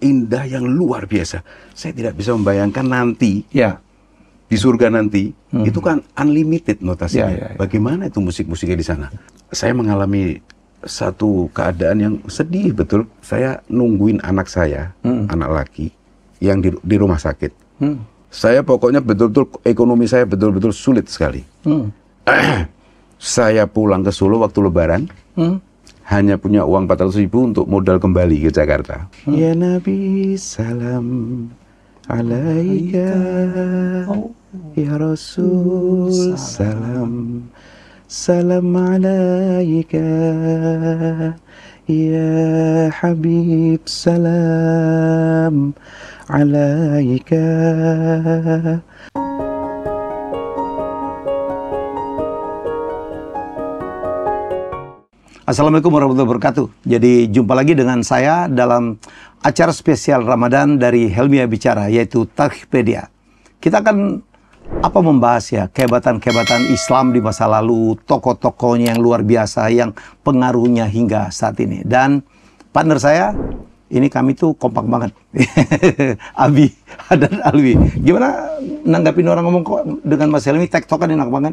indah yang luar biasa. Saya tidak bisa membayangkan nanti Ya. di surga nanti itu kan unlimited notasinya. Ya. Bagaimana itu musik-musiknya di sana? Saya mengalami satu keadaan yang sedih betul. Saya nungguin anak saya, anak laki yang di rumah sakit. Saya pokoknya betul-betul ekonomi saya betul-betul sulit sekali. Saya pulang ke Solo waktu Lebaran. Hanya punya uang 400.000 untuk modal kembali ke Jakarta. Ya Nabi salam alaika, ya Rasul salam, salam alaika, ya Habib salam alaika. Assalamualaikum warahmatullahi wabarakatuh. Jadi jumpa lagi dengan saya dalam acara spesial Ramadan dari Helmiah Bicara, yaitu Tarikhpedia. Kita akan membahas ya kehebatan-kehebatan Islam di masa lalu, tokoh-tokohnya yang luar biasa, yang pengaruhnya hingga saat ini. Dan partner saya, ini kami tuh kompak banget. Abi dan Alwi. Gimana nanggapin orang ngomong kok dengan Mas Helmi tektokan enak banget?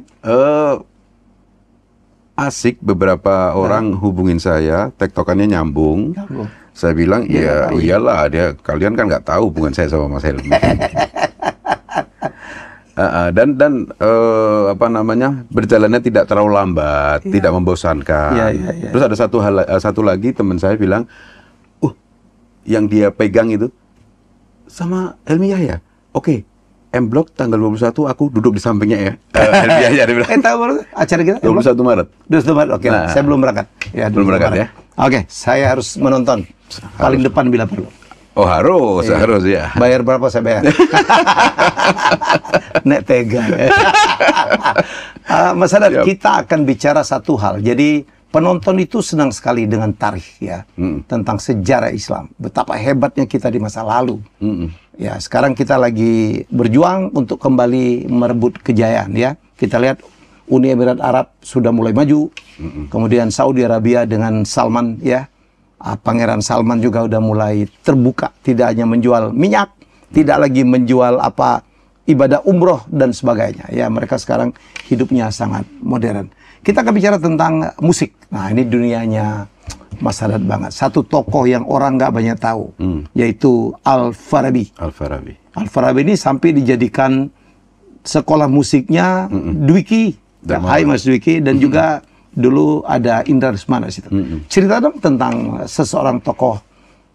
Asik, beberapa orang hubungin saya, tektokannya nyambung. Saya bilang, ya iyalah, kalian kan nggak tahu hubungan saya sama Mas Helmi. Dan apa namanya, berjalannya tidak terlalu lambat, tidak membosankan. Terus ada satu lagi teman saya bilang, yang dia pegang itu sama Helmi Yahya. Oke. M-Block tanggal 21 aku duduk di sampingnya ya. Helmi Yahya dia bilang. Tahu baru acara kita? 21 Maret. 21 Maret. Oke, nah, saya belum berangkat. Ya, belum berangkat ya. Oke, saya harus menonton. Paling depan bila perlu. Oh, harus ya. Bayar berapa saya bayar? Nek tega. Mas Haddad, kita akan bicara satu hal. Jadi penonton itu senang sekali dengan tarikh ya, tentang sejarah Islam. Betapa hebatnya kita di masa lalu. Ya, sekarang kita lagi berjuang untuk kembali merebut kejayaan ya. Kita lihat Uni Emirat Arab sudah mulai maju. Kemudian Saudi Arabia dengan Salman ya. Pangeran Salman juga udah mulai terbuka, tidak hanya menjual minyak, tidak lagi menjual ibadah umroh dan sebagainya. Ya, mereka sekarang hidupnya sangat modern. Kita akan bicara tentang musik. Nah, ini dunianya Mas Haddad banget. Satu tokoh yang orang nggak banyak tahu, yaitu Al-Farabi. Al-Farabi ini sampai dijadikan sekolah musiknya Dwiki. Hai Mas Dwiki, dan juga dulu ada Indra Lesmana situ. Cerita dong tentang seseorang tokoh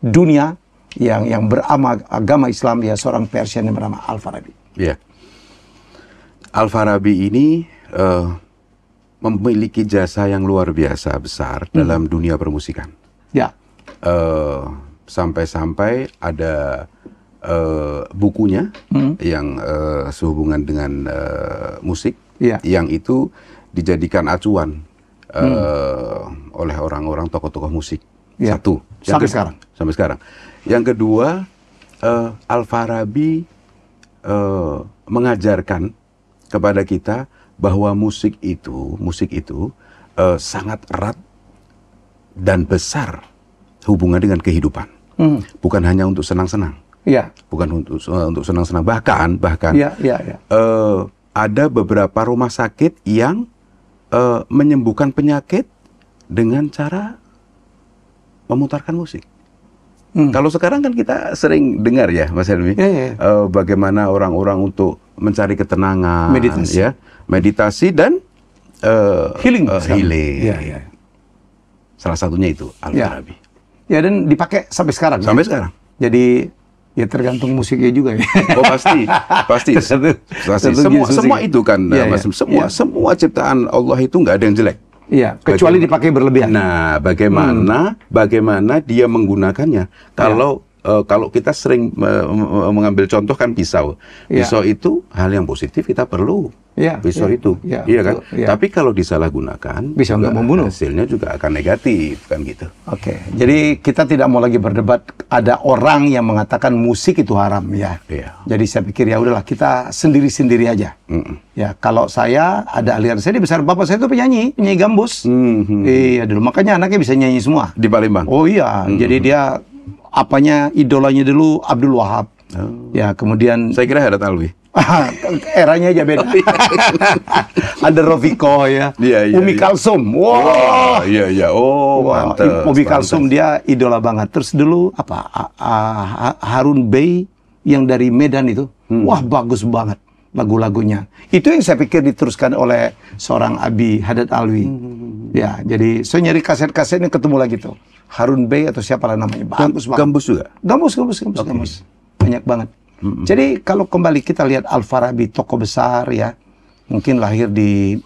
dunia yang beragama Islam, ya, seorang Persian yang bernama Al-Farabi. Ya. Al-Farabi ini memiliki jasa yang luar biasa besar dalam dunia permusikan. Ya. Sampai-sampai ada bukunya yang sehubungan dengan musik, yang itu dijadikan acuan oleh orang-orang tokoh-tokoh musik. Satu. Sampai sekarang. Yang kedua, Al-Farabi mengajarkan kepada kita bahwa musik itu sangat erat dan besar hubungan dengan kehidupan. Bukan hanya untuk senang-senang. Bukan untuk senang-senang. Bahkan ada beberapa rumah sakit yang menyembuhkan penyakit dengan cara memutarkan musik. Kalau sekarang kan kita sering dengar ya, Mas Helmi, bagaimana orang-orang untuk mencari ketenangan, meditasi dan healing. Salah satunya itu Al-Farabi. Ya, dan dipakai sampai sekarang. Sampai sekarang. Jadi ya tergantung musiknya juga ya. Oh, pasti. Semua itu kan, Mas, semua ciptaan Allah itu nggak ada yang jelek. Iya, kecuali dipakai berlebihan. Nah, bagaimana dia menggunakannya? Kalau kita sering mengambil contoh kan pisau. Pisau itu hal yang positif, kita perlu pisau itu. Iya kan? Tapi kalau disalahgunakan, bisa untuk membunuh. Hasilnya juga akan negatif kan gitu. Oke. Jadi kita tidak mau lagi berdebat. Ada orang yang mengatakan musik itu haram ya. Jadi saya pikir ya udahlah, kita sendiri-sendiri aja. Ya, kalau saya ada aliran, saya di besar bapak saya itu penyanyi gambus. Iya dulu, makanya anaknya bisa nyanyi semua di Palembang. Oh iya, jadi dia apanya idolanya dulu Abdul Wahab. Ya, kemudian Saya kira Hadat Alwi. eranya aja beda. Ada Rofiko ya. Iya, Umi Kalsum. Wah. Iya. Oh, Wah, pantes, Umi pantes. Kalsum dia idola banget. Terus dulu apa? Harun Bey yang dari Medan itu. Wah, bagus banget lagu-lagunya. Itu yang saya pikir diteruskan oleh seorang Abi Hadat Alwi. Ya, jadi saya nyari kaset-kasetnya ketemu lagi tuh. Harun Bey atau siapa lah namanya. Bagus banget. Gambus juga? Gambus. Banyak banget. Jadi kalau kembali kita lihat Al-Farabi, tokoh besar ya. Mungkin lahir di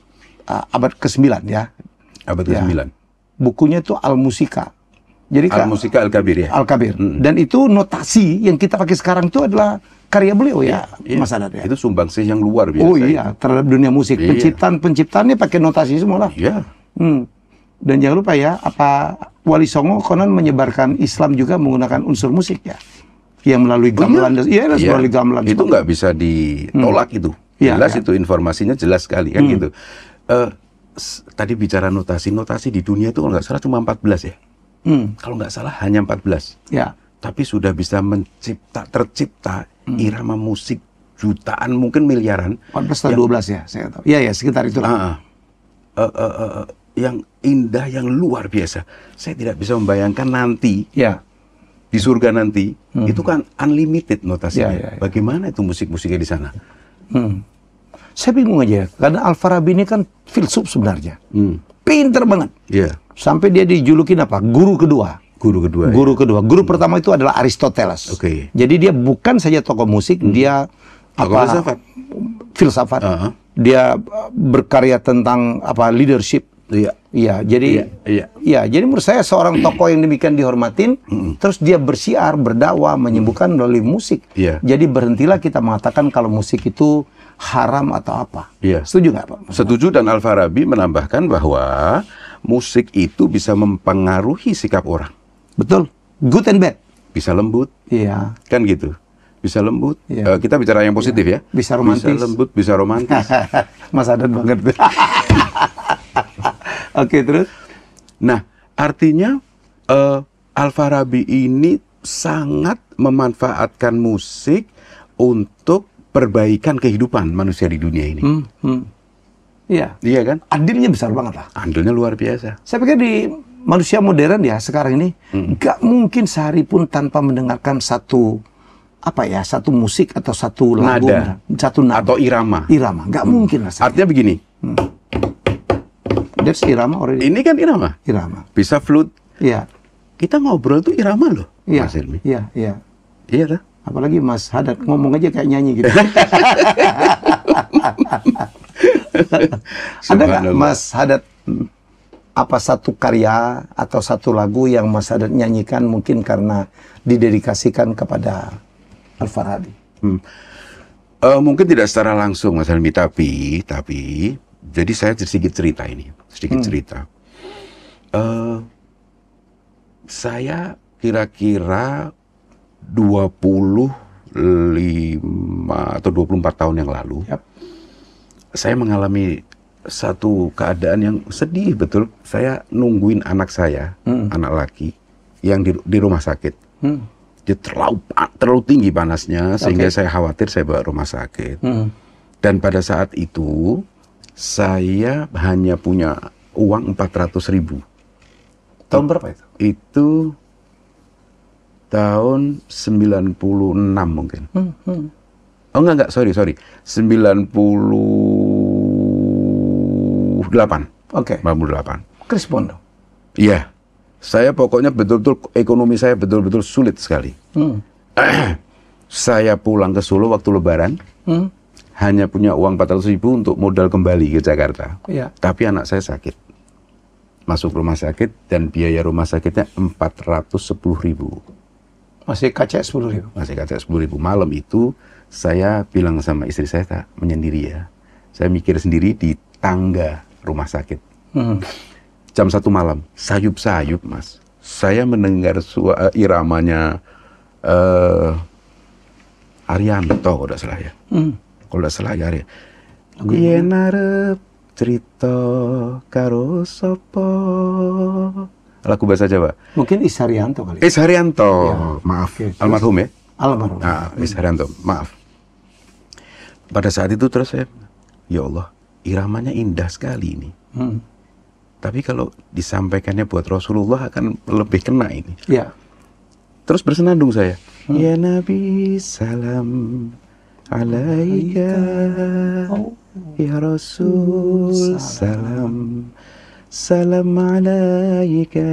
abad ke-9 ya. Abad Ya. ke-9. Bukunya itu Al-Musika. Jadi Al-Musika Al-Kabir ya? Al-Kabir. Dan itu notasi yang kita pakai sekarang itu adalah karya beliau ya, Mas Hadat ya. Itu sumbangsih yang luar biasa. Oh iya, terhadap dunia musik. Iya. Penciptaannya pakai notasi semua lah. Iya. Dan jangan lupa ya, Wali Songo konon menyebarkan Islam juga menggunakan unsur musik ya. Yang melalui gamelan. Melalui gamelan. Itu nggak bisa ditolak itu. Iya, Jelas iya. itu informasinya jelas sekali kan gitu. Tadi bicara notasi di dunia itu kalau nggak salah cuma 14 ya. Kalau nggak salah hanya 14. Ya. Tapi sudah bisa tercipta irama musik jutaan mungkin miliaran 14 atau 12 ya, saya tahu. Iya, sekitar itu lah. yang indah, yang luar biasa. Saya tidak bisa membayangkan nanti Ya. di surga nanti itu kan unlimited notasinya. Ya. Bagaimana itu musik-musiknya di sana? Saya bingung aja, karena Al-Farabi ini kan filsuf sebenarnya. Pinter banget. Iya. Sampai dia dijulukin apa? Guru kedua. Guru kedua. Guru kedua. Guru pertama itu adalah Aristoteles. Oke. Jadi dia bukan saja tokoh musik, dia Tokoh filsafat. Dia berkarya tentang leadership. Iya. Iya, jadi Iya. jadi menurut saya seorang tokoh yang demikian dihormatin, terus dia bersiar, berdakwah, menyembuhkan melalui musik. Iya. Jadi berhentilah kita mengatakan kalau musik itu haram atau apa. Iya. Setuju nggak, Pak? Setuju, dan Al-Farabi menambahkan bahwa musik itu bisa mempengaruhi sikap orang. Betul. Good and bad. Bisa lembut, Iya. kan gitu. Bisa lembut. Iya. Kita bicara yang positif ya. Bisa romantis. Bisa lembut, bisa romantis. Mas Hadat banget. Oke, terus? Nah, artinya Al-Farabi ini sangat memanfaatkan musik untuk perbaikan kehidupan manusia di dunia ini. Iya. Iya kan? Adilnya besar banget lah. Andilnya luar biasa. Saya pikir di manusia modern ya sekarang ini nggak mungkin sehari pun tanpa mendengarkan satu musik atau satu lagu, satu nada atau irama. Irama, nggak mungkin lah. Artinya begini. That's irama already. Ini kan irama. Irama. Bisa flute. Iya. Kita ngobrol tuh irama loh, Iya. Mas Helmi. Iya. Iya dah. Apalagi Mas Hadat ngomong aja kayak nyanyi gitu. Ada nggak Mas Hadat satu karya atau satu lagu yang Mas Hadat nyanyikan mungkin karena didedikasikan kepada Al-Farabi? Mungkin tidak secara langsung Mas Helmi, tapi jadi saya sedikit cerita ini, cerita. Saya kira-kira 25 atau 24 tahun yang lalu, saya mengalami satu keadaan yang sedih betul. Saya nungguin anak saya, anak laki, yang di rumah sakit. Dia terlalu tinggi panasnya, sehingga saya khawatir saya bawa rumah sakit. Dan pada saat itu, saya hanya punya uang 400.000. Tahun berapa itu? Itu tahun 96 mungkin. Oh enggak, sorry. 98. Oke. 98. Krispondo. Iya. Saya pokoknya betul-betul, ekonomi saya betul-betul sulit sekali. Saya pulang ke Solo waktu Lebaran. Hanya punya uang 400.000 untuk modal kembali ke Jakarta. Iya. Tapi anak saya sakit. Masuk rumah sakit dan biaya rumah sakitnya 410.000. Masih kaca 10.000. Masih kaca 10.000. Malam itu saya bilang sama istri saya, tak menyendiri ya. Saya mikir sendiri di tangga rumah sakit. Jam 1 malam, sayup-sayup Mas. Saya mendengar iramanya Arianto kalau tidak salah ya. Kalau tidak salah ya Arya. Yen arep cerita karo sapa lagu bahasa Jawa? Mungkin Is Haryanto kali. Is Haryanto, Ya. maaf, Oke, almarhum ya. Almarhum. Nah, Is Haryanto, maaf. Pada saat itu terus saya, ya Allah, iramanya indah sekali ini. Tapi kalau disampaikannya buat Rasulullah akan lebih kena ini. Ya. Terus bersenandung saya. Ya Nabi salam alaika, ya Rasul salam, salam alaika,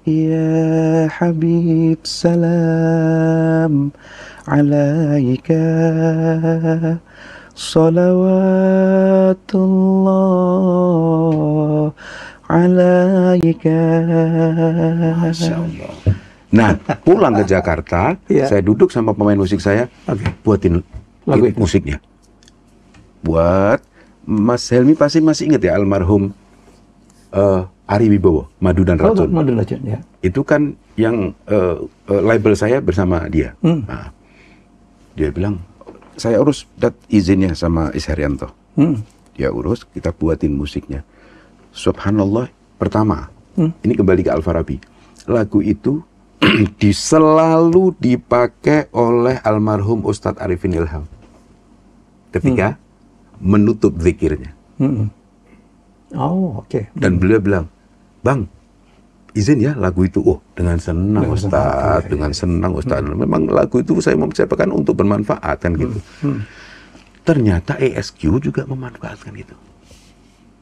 ya Habib salam alaika, salawatullah alaika. Masya Allah. Nah, pulang ke Jakarta, saya duduk sama pemain musik saya, buatin lagu musiknya. Buat Mas Helmi pasti masih ingat ya almarhum Ari Wibowo, Madu dan Racun. Madu dan Racun, ya. Itu kan yang label saya bersama dia. Nah, dia bilang, saya urus izinnya sama Is Haryanto. Dia urus, kita buatin musiknya. Subhanallah, pertama, ini kembali ke Al-Farabi. Lagu itu selalu dipakai oleh almarhum Ustadz Arifin Ilham ketika menutup zikirnya. Oh, oke. Dan beliau bilang, Bang, izin ya lagu itu. Oh, dengan senang Ustadz, dengan senang Ustadz. Memang lagu itu saya mempersiapkan untuk bermanfaat kan gitu. Ternyata ESQ juga memanfaatkan itu.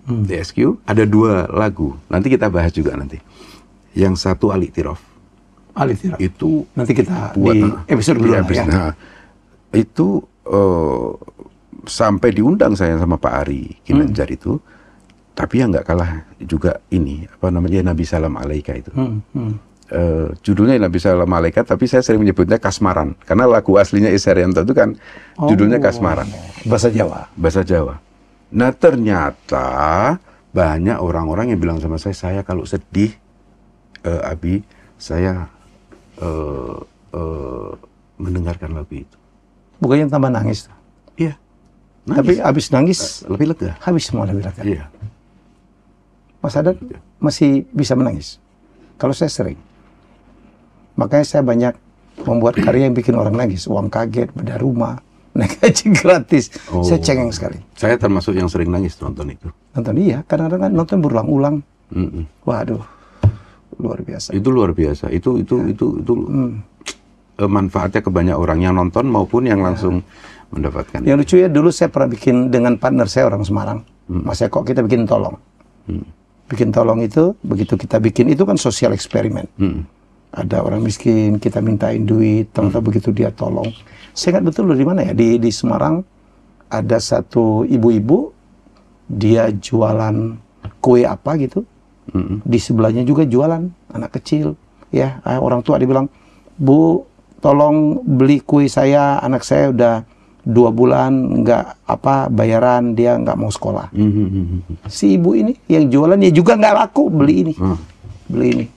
ESQ ada 2 lagu, nanti kita bahas juga nanti. Yang satu Al-Iqtiraf. Al-Iqtiraf. Itu nanti kita buat, di episode kedua ya. Nah, itu sampai diundang saya sama Pak Ari Ginanjar itu, tapi yang nggak kalah juga ini apa namanya Nabi Salam Alaika itu. Judulnya Nabi Salam Alaika, tapi saya sering menyebutnya Kasmaran karena lagu aslinya Is Haryanto itu kan judulnya Kasmaran. Bahasa Jawa. Bahasa Jawa. Nah ternyata banyak orang-orang yang bilang sama saya kalau sedih, Abi, saya mendengarkan lagu itu. Bukannya tambah nangis? Iya. Tapi habis nangis lebih lega. Habis semua lebih lega. Iya. Mas Haddad masih bisa menangis? Kalau saya sering. Makanya saya banyak membuat karya yang bikin orang nangis. Uang kaget, bedah rumah, naik haji gratis. Saya cengeng sekali. Saya termasuk yang sering nangis nonton itu. Nonton iya, kadang-kadang nonton berulang-ulang. Waduh. Luar biasa. Itu luar biasa. Itu manfaatnya ke banyak orang yang nonton maupun yang langsung mendapatkan. Yang lucu ya, dulu saya pernah bikin dengan partner saya orang Semarang. Mas Eko, kita bikin tolong. Bikin tolong itu, begitu kita bikin itu kan sosial eksperimen. Ada orang miskin, kita mintain duit, ternyata begitu dia tolong. Saya ingat betul di mana ya, di Semarang ada satu ibu-ibu, dia jualan kue apa gitu. Di sebelahnya juga jualan anak kecil, ya orang tua dia bilang, Bu, tolong beli kue saya, anak saya udah 2 bulan nggak bayaran, dia nggak mau sekolah. Si ibu ini yang jualan ya juga nggak laku, beli ini, beli ini.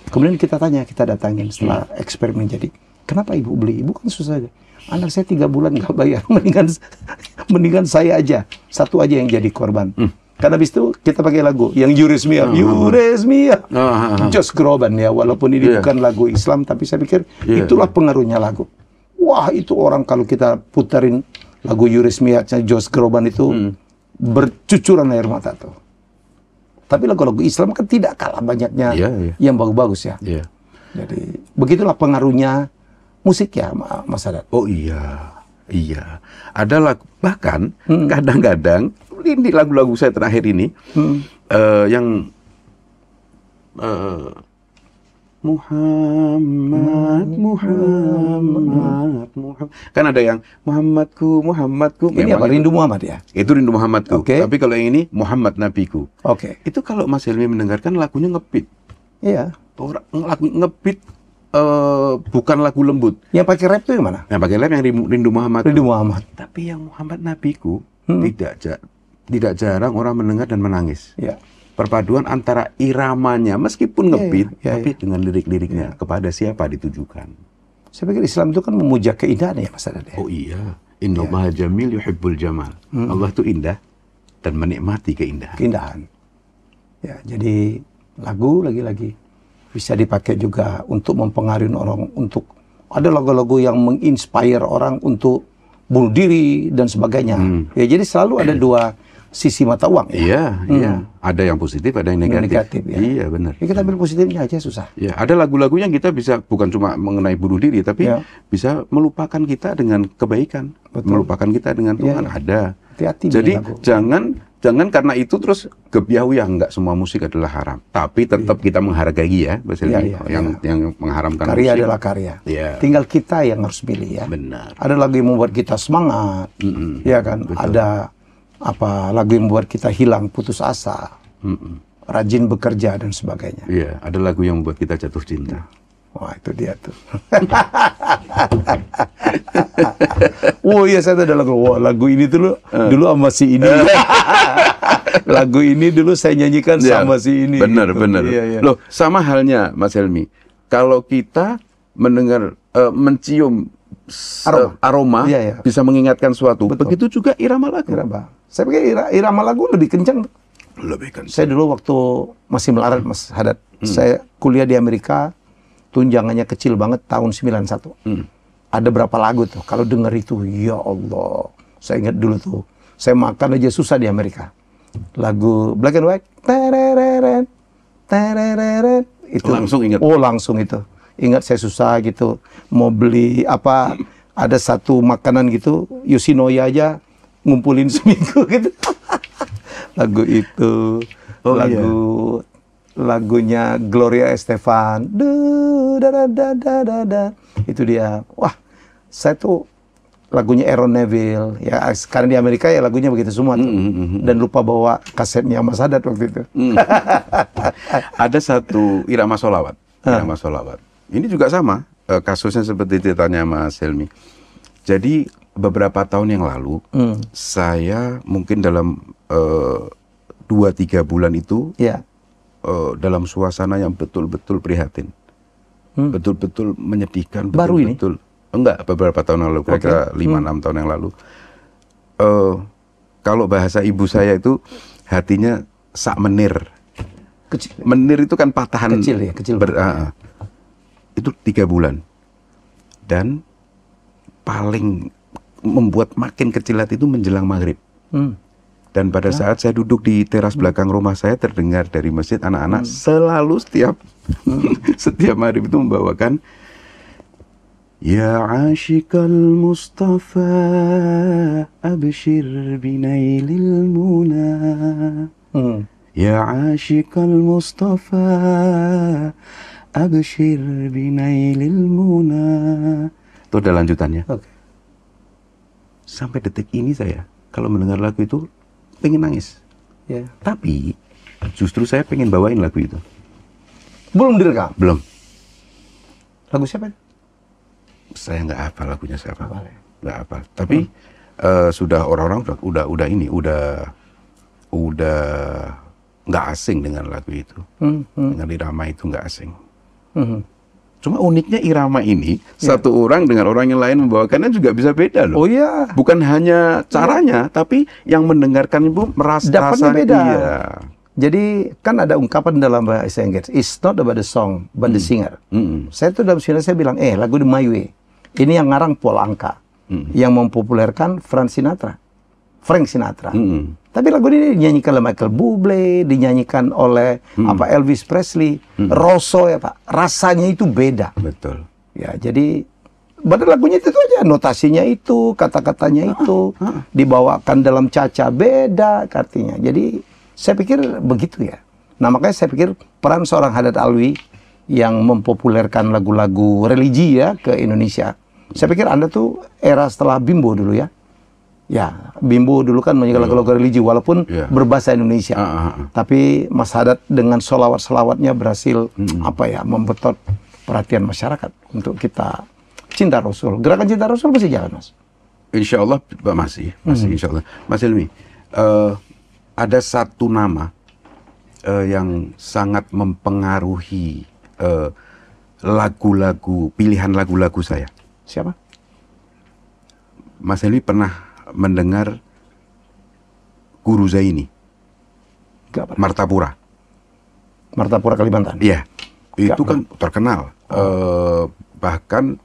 Kemudian kita tanya, kita datangin setelah eksperimen jadi, kenapa ibu beli? Ibu kan susah aja. Anak saya 3 bulan nggak bayar, mendingan saya aja, satu aja yang jadi korban. Karena habis itu kita pakai lagu yang Yuresmia, Josh Groban ya, walaupun ini bukan lagu Islam, tapi saya pikir itulah pengaruhnya lagu. Wah, itu orang kalau kita putarin lagu Yuresmia, Josh Groban itu bercucuran air mata tuh. Tapi lagu-lagu Islam kan tidak kalah banyaknya yang bagus-bagus ya. Jadi begitulah pengaruhnya musik ya, Mas Haddad. Oh iya. Ada lagu, bahkan kadang-kadang ini lagu-lagu saya terakhir ini yang Muhammad kan ada yang Muhammadku ini apa, Rindu Muhammad ya? Itu Rindu Muhammadku. Tapi kalau yang ini Muhammad Nabiku. Itu kalau Mas Helmi mendengarkan lagunya ngebeat. Iya. Lagu ngebeat, bukan lagu lembut. Yang pakai rap itu yang mana? Yang pakai rap yang Rindu Muhammad. Rindu Muhammad. Tapi yang Muhammad Nabiku tidak jarang orang mendengar dan menangis. Perpaduan antara iramanya meskipun ngebeat, tapi dengan lirik-liriknya kepada siapa ditujukan. Saya pikir Islam itu kan memuja keindahan ya, Mas Haddad. Oh iya, Innallaha jamil yuhibbul jamal. Allah itu indah dan menikmati keindahan. Ya, jadi lagu lagi-lagi bisa dipakai juga untuk mempengaruhi orang, untuk ada lagu-lagu yang menginspire orang untuk bunuh diri dan sebagainya. Ya, jadi selalu ada dua sisi mata uang. Iya, iya. Ada yang positif, ada yang negatif. Ya. Iya, benar. Ya, kita ambil positifnya aja susah. Ya, ada lagu-lagu yang kita bisa bukan cuma mengenai bunuh diri, tapi bisa melupakan kita dengan kebaikan, melupakan kita dengan Tuhan. Ada. Hati-hati. Jadi jangan karena itu terus kebiau ya, enggak semua musik adalah haram. Tapi tetap kita menghargai ya, yang mengharamkan karya musik adalah karya. Ya. Tinggal kita yang harus pilih ya. Benar. Ada lagu yang membuat kita semangat, ya kan. Betul. Ada lagu yang membuat kita hilang putus asa, rajin bekerja dan sebagainya. Iya, ada lagu yang membuat kita jatuh cinta. Wah, itu dia tuh. Oh iya, saya ada lagu. Wah, lagu ini dulu sama si ini. Lagu ini dulu saya nyanyikan sama si ini. Benar, gitu. Benar. Iya. Loh, sama halnya Mas Helmi. Kalau kita mendengar, mencium aroma bisa mengingatkan suatu. Betul. Begitu juga irama lagu. Saya pikir irama lagu lebih kencang. Lebih kencang. Saya dulu waktu masih melarat, Mas Haddad, saya kuliah di Amerika, tunjangannya kecil banget tahun 91. Ada berapa lagu tuh, kalau denger itu, ya Allah. Saya ingat dulu tuh, saya makan aja susah di Amerika. Lagu Black and White, tereret, tereret, itu langsung ingat. Oh, langsung itu. Ingat saya susah gitu, mau beli ada satu makanan gitu, Yoshinoya aja ngumpulin seminggu gitu. Lagu itu, lagunya Gloria Estefan, itu dia. Wah, saya tuh lagunya Aaron Neville. Ya, sekarang di Amerika ya lagunya begitu semua tuh. Dan lupa bawa kasetnya Mas Haddad waktu itu. Ada satu irama sholawat. Irama sholawat. Ini juga sama, kasusnya seperti ceritanya Mas Helmi. Jadi beberapa tahun yang lalu, saya mungkin dalam 2-3 bulan itu, dalam suasana yang betul-betul prihatin. Betul-betul menyedihkan. Baru betul-betul, ini? Enggak, beberapa tahun lalu, kira-kira 5-6 tahun yang lalu. Kalau bahasa ibu saya itu, hatinya sak menir. Kecil. Menir itu kan patahan. Kecil ya, kecil. Itu 3 bulan. Dan paling membuat makin kecil hati itu menjelang maghrib. Dan pada saat saya duduk di teras belakang rumah saya, terdengar dari masjid anak-anak selalu setiap maghrib itu membawakan Ya Ashikal Mustafa Abshir binailil muna Ya Ashikal Mustafa Abshir binailil muna. Itu ada lanjutannya. Sampai detik ini saya kalau mendengar lagu itu pengen nangis. Tapi justru saya pengen bawain lagu itu. Belum direkam? Belum. Lagu siapa? Saya nggak hafal lagunya siapa. Nggak hafal. Tapi sudah orang-orang udah nggak asing dengan lagu itu. Dengan irama itu nggak asing. Cuma uniknya irama ini, satu orang dengan orang yang lain membawakannya juga bisa beda loh. Oh iya. Bukan hanya caranya, tapi yang mendengarkan itu rasanya beda. Iya. Jadi kan ada ungkapan dalam bahasa Inggris, it's not about the song, but the singer. Saya tuh dalam sini saya bilang, lagu The My Way. Ini yang ngarang Paul Anka. Yang mempopulerkan Frank Sinatra. Tapi lagu ini dinyanyikan oleh Michael Bublé, dinyanyikan oleh Elvis Presley, Rosso ya Pak. Rasanya itu beda. Betul. Ya, jadi padahal lagunya itu aja, notasinya itu, kata-katanya itu dibawakan dalam caca beda artinya. Jadi saya pikir begitu ya. Nah, makanya saya pikir peran seorang Haddad Alwi yang mempopulerkan lagu-lagu religi ya ke Indonesia. Saya pikir Anda tuh era setelah Bimbo dulu ya. Ya, Bimbo dulu kan menyanyikan lagu-lagu religi walaupun berbahasa Indonesia. Tapi Mas Haddad dengan selawat-selawatnya berhasil membetot perhatian masyarakat untuk kita cinta Rasul. Gerakan cinta Rasul masih jalan, Mas? Insya Allah masih insya Allah. Mas Helmi, ada satu nama yang sangat mempengaruhi pilihan lagu-lagu saya. Siapa? Mas Helmi pernah mendengar Guru Zaini, Martapura? Martapura, Kalimantan. Iya, itu kan terkenal. Bahkan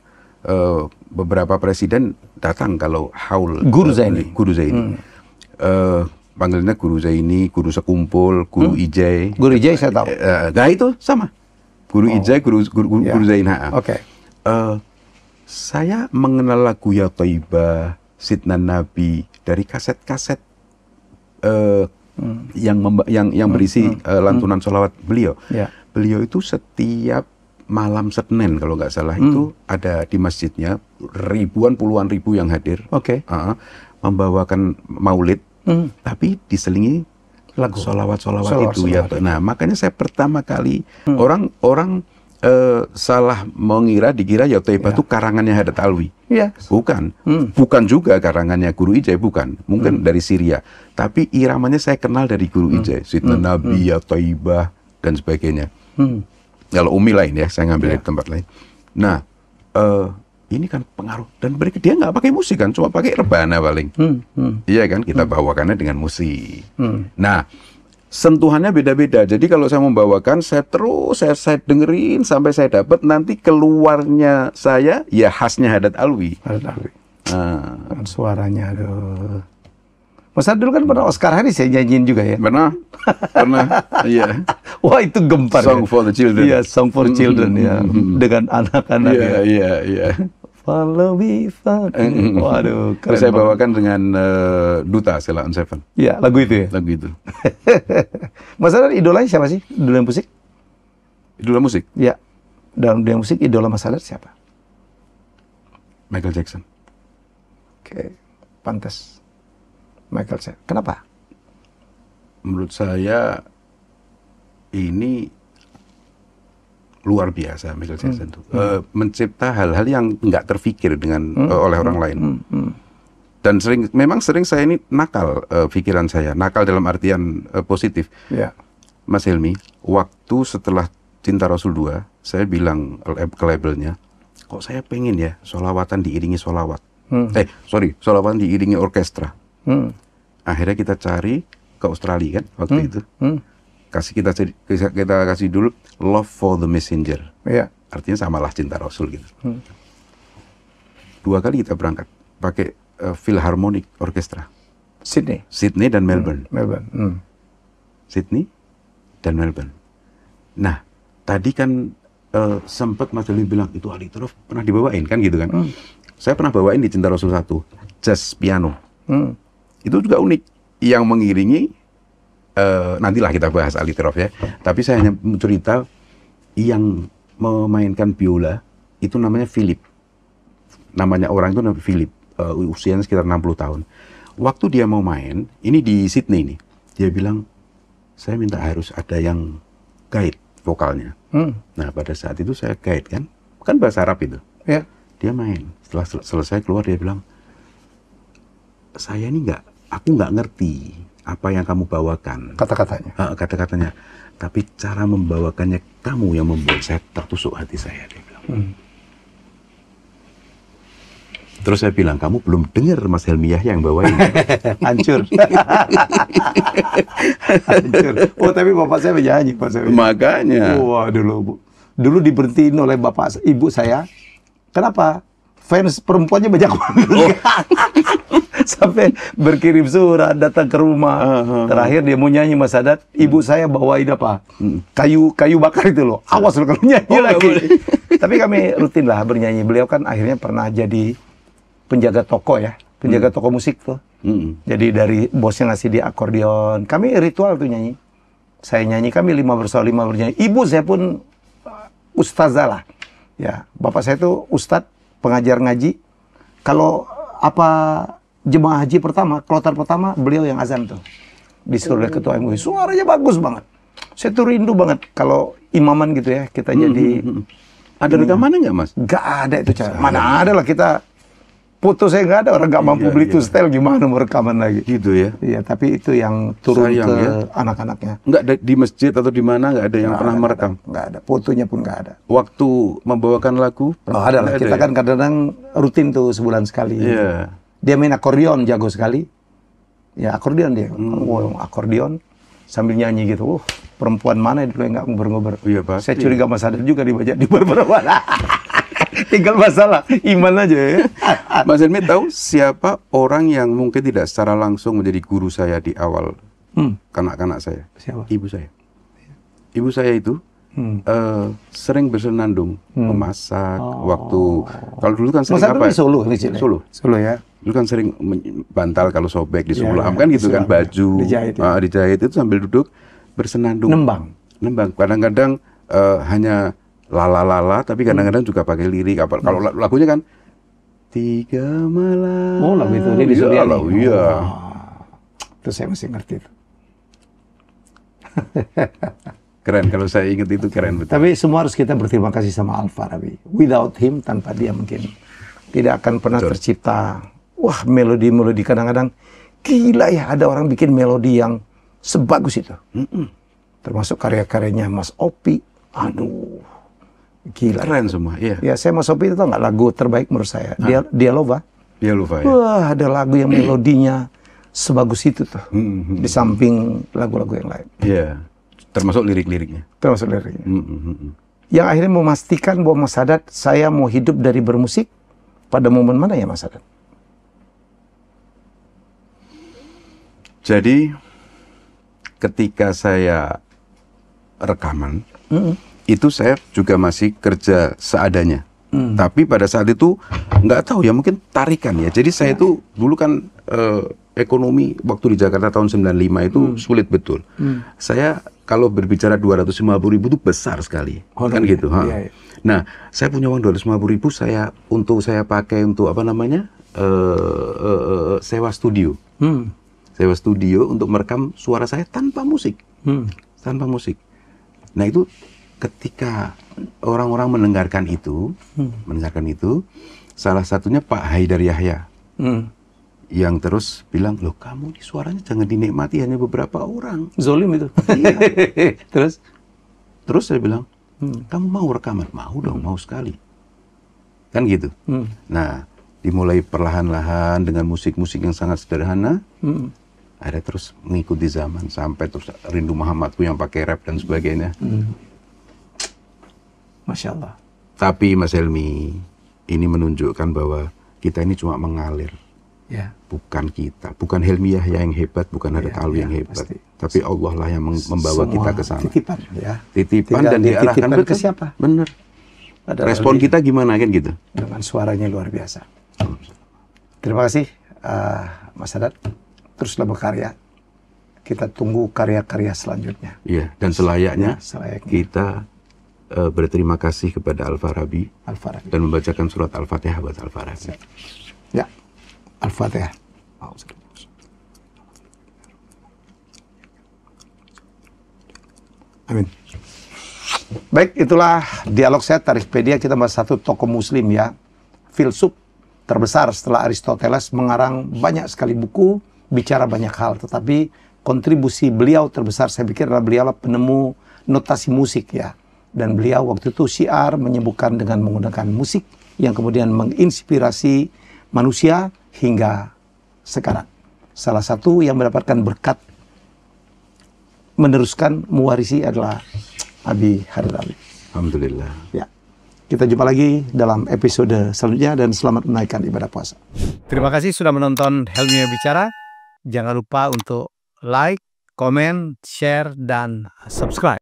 beberapa presiden datang kalau haul Guru Zaini. Guru Zaini. Panggilnya Guru Zaini, Guru Sekumpul, Guru Ijai. Guru Ijai saya tahu. Nah itu sama. Guru Ijai, Guru Zaini. Oke. Saya mengenal lagu Ya Thaibah, Sidnan Nabi dari kaset-kaset yang berisi lantunan sholawat beliau. Yeah. Beliau itu setiap malam Senin kalau nggak salah itu ada di masjidnya ribuan puluhan ribu yang hadir. Oke. Membawakan maulid, tapi diselingi lagu sholawat itu ya. Nah makanya saya pertama kali orang salah dikira Ya Thaibah itu karangannya Haddad Alwi. Iya. Bukan juga karangannya Guru Ijai, bukan. Mungkin dari Syria. Tapi iramanya saya kenal dari Guru Ijai. Sidna Nabi, Ya Thaibah, dan sebagainya. Kalau Umi lain ya, saya ngambil dari tempat lain. Nah, ini kan pengaruh. Dan dia nggak pakai musik kan, cuma pakai rebana paling. Iya kan, kita bawakannya dengan musik. Nah, sentuhannya beda-beda. Jadi kalau saya membawakan, saya dengerin sampai saya dapat. Nanti keluarnya saya, ya khasnya Haddad Alwi. Haddad Alwi. Suaranya, aduh. Mas Adul kan pernah Oscar Hari saya nyanyiin juga ya? Pernah, iya. Wah itu gempar. Song for the Children. Iya, Song for Children ya, dengan anak-anak. Iya. Follow me, waduh. Keren saya bawakan dengan Duta Sheila on Seven. Iya, lagu itu ya. Lagu itu. Mas Adul idolanya siapa sih? Idola musik? Idola musik? Iya. Dalam dunia musik idola Mas Adul siapa? Michael Jackson. Oke, pantas. Michael Jackson. Kenapa? Menurut saya ini luar biasa Michael Jackson itu. Mencipta hal-hal yang nggak terfikir dengan oleh orang lain. Dan memang sering saya ini nakal pikiran saya. Nakal dalam artian positif. Yeah. Mas Helmi, waktu setelah Cinta Rasul 2, saya bilang ke labelnya, kok saya pengen ya sholawatan diiringi sholawat. Sholawatan diiringi orkestra. Akhirnya kita cari ke Australia kan waktu itu. Kita kasih dulu Love for the Messenger. Yeah. Artinya samalah Cinta Rasul gitu. 2 kali kita berangkat pakai Philharmonic Orchestra. Sydney dan Melbourne. Sydney dan Melbourne. Nah, tadi kan sempat Mas Dali bilang itu Ali Taraf pernah dibawain kan gitu kan. Saya pernah bawain di Cinta Rasul 1, jazz piano. Itu juga unik. Yang mengiringi, nantilah kita bahas Ali Taraf ya. Tapi saya hanya cerita yang memainkan biola, itu namanya Philip. Namanya orang itu namanya Philip. Usianya sekitar 60 tahun. Waktu dia mau main, ini di Sydney nih. Dia bilang, saya minta harus ada yang guide vokalnya. Nah pada saat itu saya guide kan. Kan bahasa Arab itu. Yeah. Dia main. Setelah selesai keluar dia bilang, saya ini aku nggak ngerti apa yang kamu bawakan. Kata-katanya. Tapi cara membawakannya kamu yang membuat saya tertusuk hati saya, dia bilang. Terus saya bilang, kamu belum dengar Mas Helmi Yahya yang bawain. Hancur. Hancur. Oh tapi bapak saya menyanyi. Makanya. Wah dulu diberhentiin oleh ibu saya. Kenapa? Fans perempuannya banyak banget. Sampai berkirim surat, datang ke rumah. Terakhir dia mau nyanyi Mas Haddad, ibu saya bawain apa? Kayu bakar itu loh. Awas loh kalau nyanyi lagi. Tapi kami rutin lah bernyanyi. Beliau kan akhirnya pernah jadi penjaga toko ya. Penjaga toko musik tuh. Jadi dari bosnya ngasih dia akordeon. Kami ritual tuh nyanyi. Saya nyanyi, kami 5 bernyanyi. Ibu saya pun ustazah lah. Ya, bapak saya tuh ustadz, pengajar ngaji. Kalau jemaah haji pertama, kloter pertama, beliau yang azan tuh. Disuruh oleh ketua MUI. Suaranya bagus banget. Saya tuh rindu banget kalau imaman gitu ya, kita jadi... Ada rekamannya nggak, Mas? Nggak ada itu cara. Mana ada lah kita... Foto saya nggak ada, orang nggak mampu beli tuh setel, gimana mau rekaman lagi. Gitu ya? Iya, tapi itu yang turun ke anak-anaknya. Nggak di masjid atau di mana nggak ada yang pernah merekam? Nggak ada, fotonya pun nggak ada. Waktu membawakan lagu? Ada lah, kita kan kadang-kadang rutin tuh sebulan sekali. Iya. Dia main akordeon jago sekali. Ya akordeon dia. Akordeon sambil nyanyi gitu. perempuan mana dulu yang nggak ngobrol-ngobrol. Iya, pasti. Saya curiga Mas Haddad juga dibajak di beberapa. Tinggal masalah iman aja ya. Mas Helmi tahu siapa orang yang mungkin tidak secara langsung menjadi guru saya di awal kanak-kanak saya? Siapa? Ibu saya. Ibu saya itu sering bersenandung, memasak, waktu kalau dulu kan sering Mas Haddad apa? di Solo nih, Cile? Solo ya. Dulu kan sering bantal kalau sobek di sulam kan gitu kan, baju dijahit itu sambil duduk bersenandung. Nembang. Kadang-kadang hanya lala-lala, tapi kadang-kadang juga pakai lirik. Kalau lagunya kan 3 malam. Oh, lagu itu dia di Suryani. Iya. Itu saya masih ngerti itu. Keren, kalau saya ingat itu keren betul. Tapi semua harus kita berterima kasih sama Al-Farabi. Without him, tanpa dia mungkin tidak akan pernah tercipta. Wah, melodi-melodi kadang-kadang gila ya, ada orang bikin melodi yang sebagus itu. Termasuk karya-karyanya Mas Opi. Aduh, gila. Keren semua, iya. Ya, saya Mas Opi itu tau nggak lagu terbaik menurut saya? Dialova. Dialova, ya. Wah, ada lagu yang melodinya sebagus itu tuh. Di samping lagu-lagu yang lain. Iya, termasuk lirik-liriknya. Termasuk liriknya. Yang akhirnya memastikan bahwa Mas Haddad, saya mau hidup dari bermusik pada momen mana ya Mas Haddad? Jadi ketika saya rekaman, itu saya juga masih kerja seadanya. Tapi pada saat itu nggak tahu ya, mungkin tarikan ya. Jadi saya itu dulu kan ekonomi waktu di Jakarta tahun 95 itu sulit betul. Saya kalau berbicara 250.000 itu besar sekali, kan gitu. Iya. Nah, saya punya uang 250.000 untuk saya pakai untuk apa namanya sewa studio. Sewa studio untuk merekam suara saya tanpa musik. Tanpa musik. Nah itu ketika orang-orang mendengarkan itu, salah satunya Pak Haidar Yahya. Yang terus bilang, loh kamu di suaranya jangan dinikmati hanya beberapa orang. Zolim itu. Iya. Terus saya bilang, kamu mau rekaman? Mau dong, mau sekali. Kan gitu. Nah, dimulai perlahan-lahan dengan musik-musik yang sangat sederhana. Ada terus mengikuti zaman sampai terus Rindu Muhammadku yang pakai rap dan sebagainya. Masya Allah. Tapi Mas Helmi, ini menunjukkan bahwa kita ini cuma mengalir. Ya. Bukan kita, bukan Helmi Yahya yang hebat, bukan Haddad Alwi yang hebat. Pasti. Tapi Allah lah yang membawa kita ke sana. Titipan, ya. Titipan dan diarahkan ke siapa? Bener. Respon kita gimana kan gitu? Dengan suaranya luar biasa. Terima kasih Mas Haddad. Teruslah berkarya. Kita tunggu karya-karya selanjutnya. Iya, dan selayaknya kita berterima kasih kepada Al-Farabi dan membacakan surat Al-Fatihah buat Al-Farabi. Ya, Al-Fatihah. Amin. Baik, itulah dialog saya Tarikpedia. Kita bahas satu tokoh muslim ya, filsuf terbesar setelah Aristoteles, mengarang banyak sekali buku, bicara banyak hal, tetapi kontribusi beliau terbesar saya pikir adalah beliau penemu notasi musik ya. Dan beliau waktu itu syiar menyembuhkan dengan menggunakan musik yang kemudian menginspirasi manusia hingga sekarang. Salah satu yang mendapatkan berkat meneruskan mewarisi adalah Abi Haddad Alwi. Alhamdulillah. Ya. Kita jumpa lagi dalam episode selanjutnya dan selamat menaikkan ibadah puasa. Terima kasih sudah menonton Helmi Bicara. Jangan lupa untuk like, komen, share, dan subscribe.